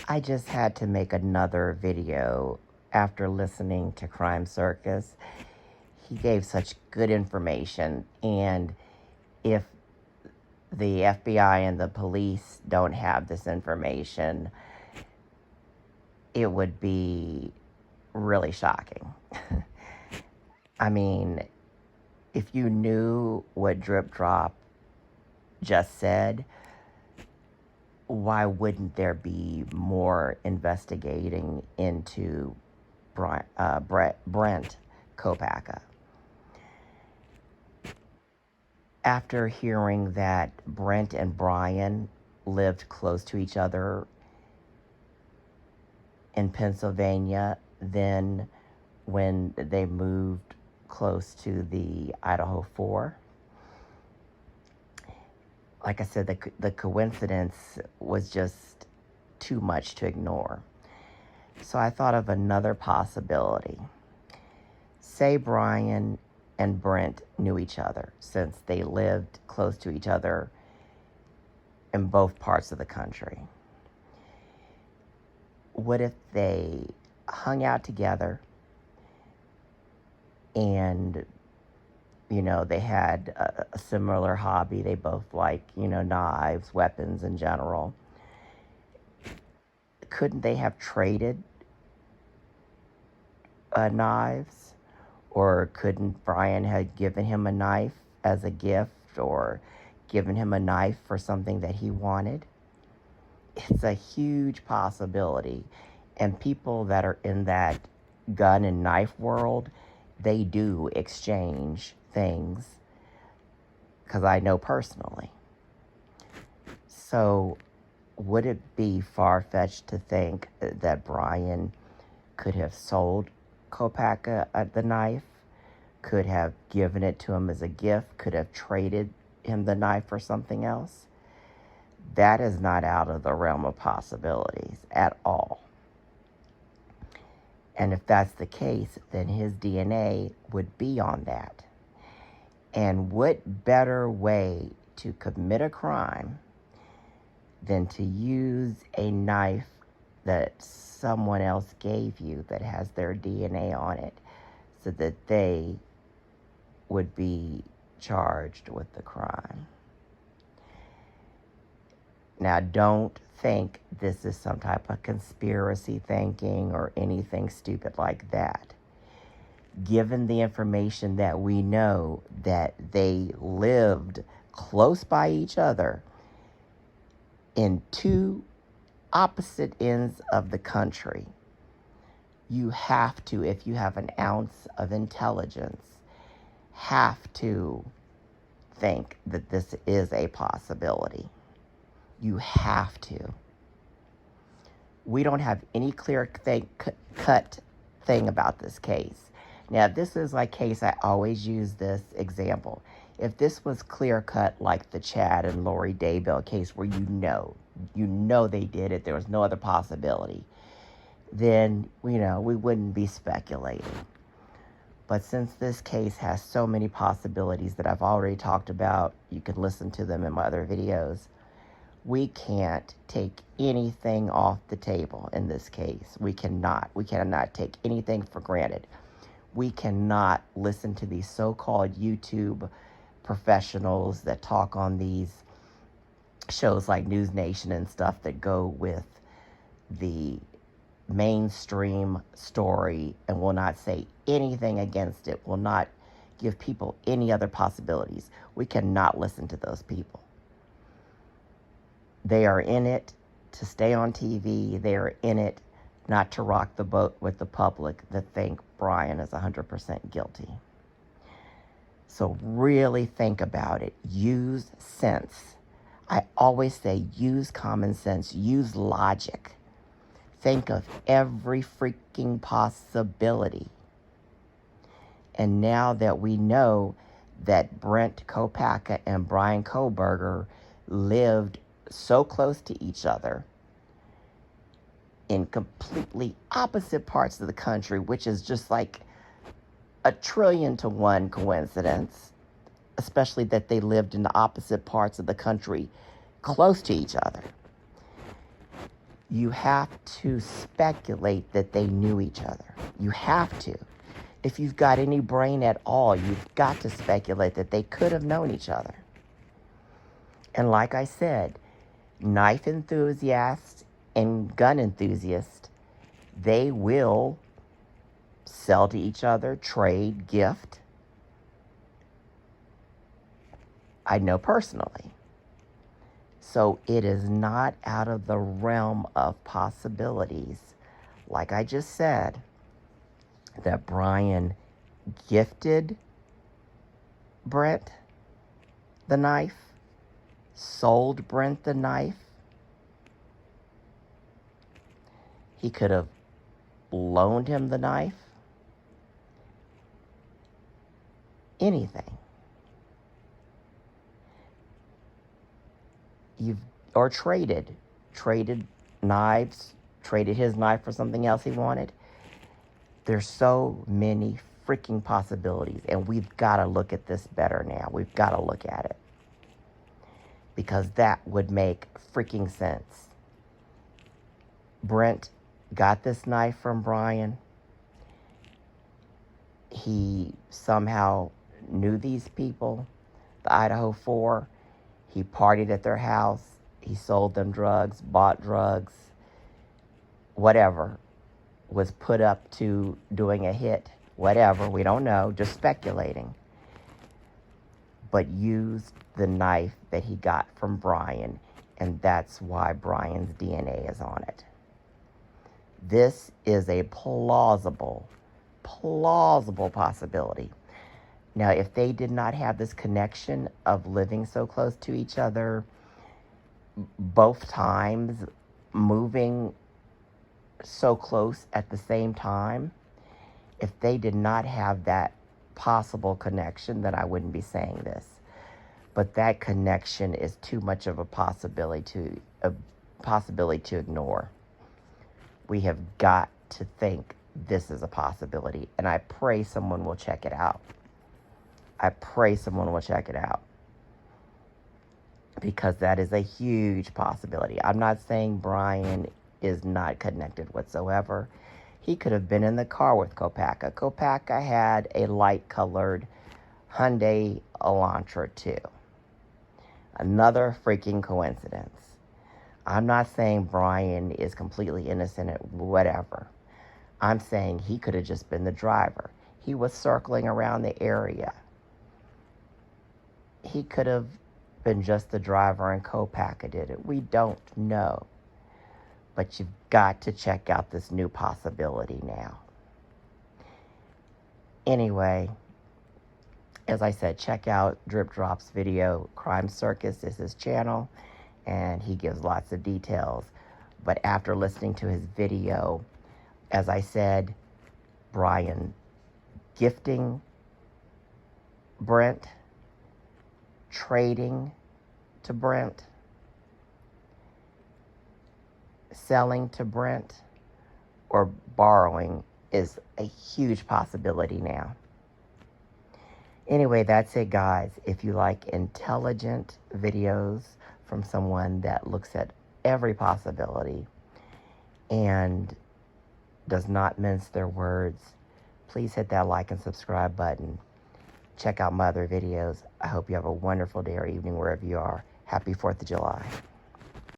I just had to make another video after listening to Crime Circus. He gave such good information, and if the FBI and the police don't have this information, it would be really shocking. I mean, if you knew what Drip Drop just said, why wouldn't there be more investigating into Brent Kopacka? After hearing that Brent and Bryan lived close to each other in Pennsylvania, then when they moved close to the Idaho 4, like I said, the coincidence was just too much to ignore. So I thought of another possibility. Say Bryan and Brent knew each other since they lived close to each other in both parts of the country. What if they hung out together and, they had a similar hobby? They both like, knives, weapons in general. Couldn't they have traded knives? Or couldn't Bryan have given him a knife as a gift, or given him a knife for something that he wanted? It's a huge possibility. And people that are in that gun and knife world, they do exchange things, because I know personally. So would it be far-fetched to think that Bryan could have sold Kopacka the knife, could have given it to him as a gift, could have traded him the knife for something else? That is not out of the realm of possibilities at all. And if that's the case, then his DNA would be on that. And what better way to commit a crime than to use a knife that someone else gave you that has their DNA on it, so that they would be charged with the crime? Now, don't think this is some type of conspiracy thinking or anything stupid like that. Given the information that we know that they lived close by each other in two opposite ends of the country, you have to, if you have an ounce of intelligence, have to think that this is a possibility. You have to. We don't have any clear-cut thing about this case. Now, this is like case, I always use this example. If this was clear-cut like the Chad and Lori Daybell case, where you know they did it, there was no other possibility, then, we wouldn't be speculating. But since this case has so many possibilities that I've already talked about, you can listen to them in my other videos, we can't take anything off the table in this case. We cannot take anything for granted. We cannot listen to these so-called YouTube professionals that talk on these shows like News Nation and stuff that go with the mainstream story and will not say anything against it, will not give people any other possibilities. We cannot listen to those people. They are in it to stay on TV. They are in it not to rock the boat with the public that think Bryan is 100% guilty. So really think about it. Use sense. I always say use common sense. Use logic. Think of every freaking possibility. And now that we know that Brent Kopacka and Bryan Kohberger lived so close to each other in completely opposite parts of the country, which is just like a 1,000,000,000,000 coincidence, especially that they lived in the opposite parts of the country close to each other. you have to speculate that they knew each other. You have to. If you've got any brain at all, you've got to speculate that they could have known each other. And like I said, knife enthusiasts and gun enthusiasts, they will sell to each other, trade, gift. I know personally. So it is not out of the realm of possibilities, like I just said, that Bryan gifted Brent the knife, sold Brent the knife. He could have loaned him the knife. Anything. Or traded knives, traded his knife for something else he wanted. There's so many freaking possibilities, and we've got to look at this better now. We've got to look at it, because that would make freaking sense. Brent got this knife from Bryan. He somehow knew these people, the Idaho 4. He partied at their house. He sold them drugs, bought drugs, whatever. Was put up to doing a hit, whatever, we don't know, just speculating. But used the knife that he got from Bryan, and that's why Bryan's DNA is on it. This is a plausible possibility. Now, if they did not have this connection of living so close to each other, both times moving so close at the same time, if they did not have that possible connection, then I wouldn't be saying this. But that connection is too much of a possibility to ignore. We have got to think this is a possibility, and I pray someone will check it out. I pray someone will check it out, because that is a huge possibility. I'm not saying Bryan is not connected whatsoever. He could have been in the car with Kopacka. Kopacka had a light-colored Hyundai Elantra too. Another freaking coincidence. I'm not saying Bryan is completely innocent or whatever. I'm saying he could have just been the driver. He was circling around the area. He could have been just the driver and Kopacka did it. We don't know. But you've got to check out this new possibility now. Anyway, as I said, check out Drip Drop's video. Crime Circus is his channel, and he gives lots of details. But after listening to his video, as I said, Bryan gifting Brent, trading to Brent, selling to Brent, or borrowing is a huge possibility now. Anyway, that's it, guys. If you like intelligent videos from someone that looks at every possibility and does not mince their words, please hit that like and subscribe button. Check out my other videos. I hope you have a wonderful day or evening wherever you are. Happy 4th of July.